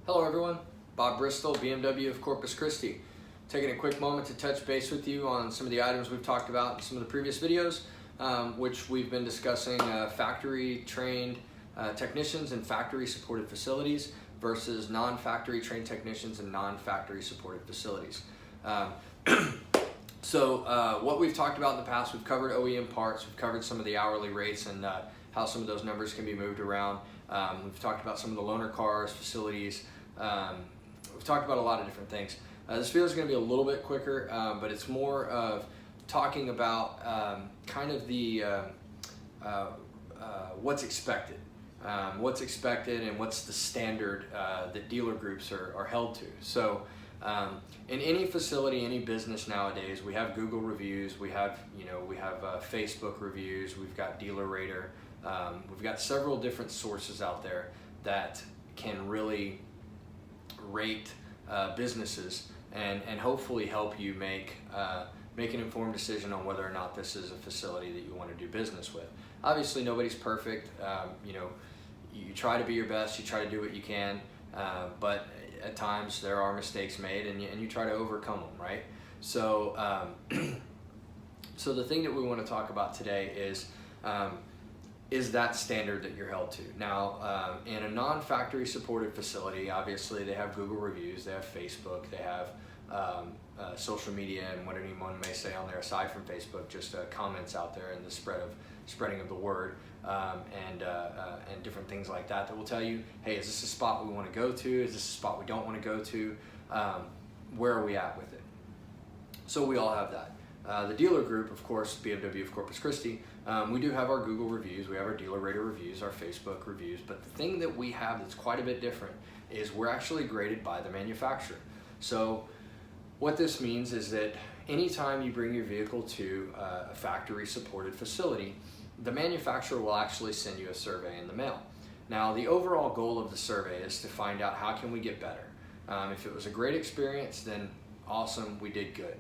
Hello everyone, Bob Bristol, BMW of Corpus Christi. Taking a quick moment to touch base with you on some of the items we've talked about in some of the previous videos, which we've been discussing factory trained technicians and factory supported facilities versus non-factory trained technicians and non-factory supported facilities. So what we've talked about in the past, we've covered OEM parts, we've covered some of the hourly rates and how some of those numbers can be moved around. We've talked about some of the loaner cars, facilities. We've talked about a lot of different things. This video is going to be a little bit quicker, but it's more of talking about kind of the what's expected. What's expected and what's the standard that dealer groups are held to. So in any facility, any business nowadays, we have Google reviews, we have Facebook reviews, we've got Dealer Rater, we've got several different sources out there that can really rate businesses and hopefully help you make an informed decision on whether or not this is a facility that you want to do business with. Obviously, nobody's perfect. You try to be your best, you try to do what you can, but at times there are mistakes made, and you try to overcome them, right? So, so the thing that we want to talk about today is that standard that you're held to. Now, in a non-factory supported facility, obviously they have Google reviews, they have Facebook, they have social media and what anyone may say on there aside from Facebook, just comments out there and the spreading of the word, and different things like that that will tell you, hey, is this a spot we want to go to? Is this a spot we don't want to go to? Where are we at with it? So we all have that. The dealer group, of course, BMW of Corpus Christi, we do have our Google reviews, we have our Dealer Rater reviews, our Facebook reviews, but the thing that we have that's quite a bit different is we're actually graded by the manufacturer. So what this means is that anytime you bring your vehicle to a factory supported facility, the manufacturer will actually send you a survey in the mail. Now, the overall goal of the survey is to find out how can we get better. If it was a great experience, then awesome, we did good.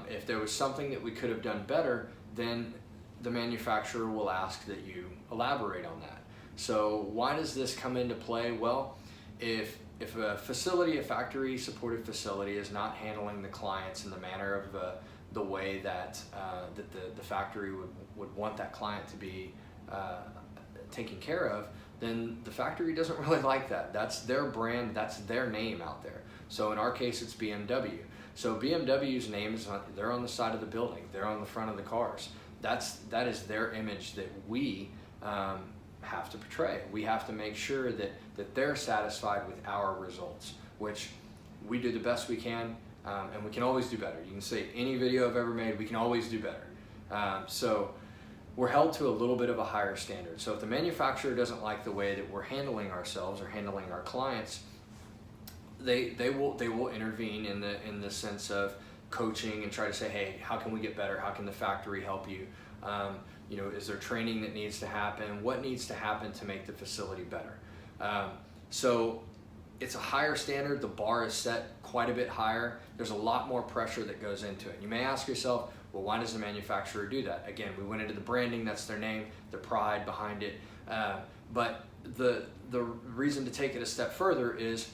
If there was something that we could have done better, then the manufacturer will ask that you elaborate on that. So why does this come into play? Well, if a facility, a factory supported facility, is not handling the clients in the manner of the way that the factory would want that client to be taken care of, then the factory doesn't really like that. That's their brand, that's their name out there. So in our case, it's BMW. So BMW's name is they're on the side of the building, they're on the front of the cars. That is their image that we have to portray. We have to make sure that they're satisfied with our results, which we do the best we can, and we can always do better. You can say any video I've ever made, we can always do better. So we're held to a little bit of a higher standard. So if the manufacturer doesn't like the way that we're handling ourselves or handling our clients, they will intervene in the sense of coaching and try to say, hey, how can we get better? How can the factory help you? Is there training that needs to happen? What needs to happen to make the facility better? So it's a higher standard. The bar is set quite a bit higher. There's a lot more pressure that goes into it. You may ask yourself, well, why does the manufacturer do that? Again, we went into the branding, that's their name, the pride behind it. But the reason to take it a step further is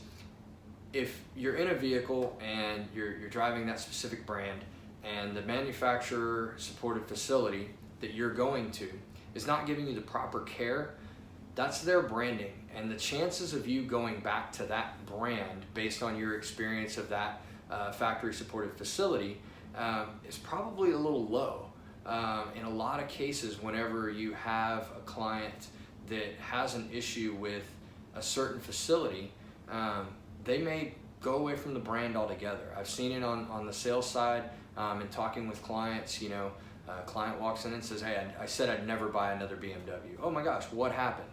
if you're in a vehicle and you're driving that specific brand and the manufacturer supported facility that you're going to is not giving you the proper care, that's their branding, and the chances of you going back to that brand based on your experience of that factory supported facility is probably a little low. In a lot of cases, whenever you have a client that has an issue with a certain facility, they may go away from the brand altogether. I've seen it on the sales side, and talking with clients. A client walks in and says, hey, I said I'd never buy another BMW. Oh my gosh, what happened?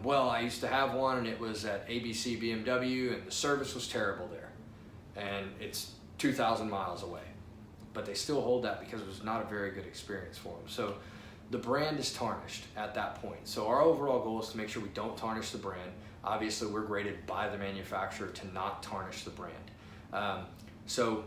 Well, I used to have one and it was at ABC BMW and the service was terrible there. And it's 2,000 miles away. But they still hold that because it was not a very good experience for them. So the brand is tarnished at that point. So our overall goal is to make sure we don't tarnish the brand. Obviously, we're graded by the manufacturer to not tarnish the brand. So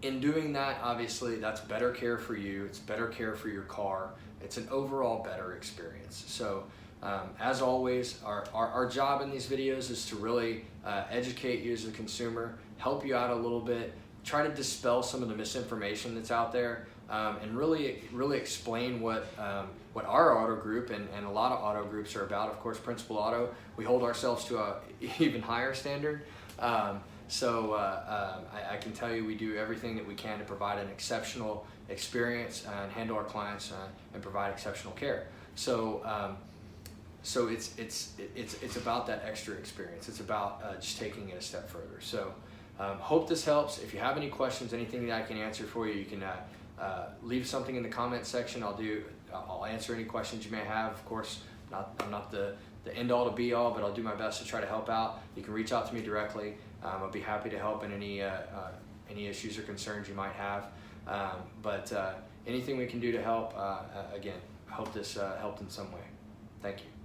in doing that, obviously, that's better care for you. It's better care for your car. It's an overall better experience. So As always, our job in these videos is to really educate you as a consumer, help you out a little bit, try to dispel some of the misinformation that's out there, and really explain what our auto group and a lot of auto groups are about. Of course, Principal Auto, we hold ourselves to a even higher standard. So I can tell you we do everything that we can to provide an exceptional experience and handle our clients and provide exceptional care. So it's about that extra experience. It's about just taking it a step further. So hope this helps. If you have any questions, anything that I can answer for you, you can leave something in the comment section. I'll answer any questions you may have. Of course, I'm not the end all to be all, but I'll do my best to try to help out. You can reach out to me directly. I'll be happy to help in any issues or concerns you might have. But anything we can do to help, again, I hope this helped in some way. Thank you.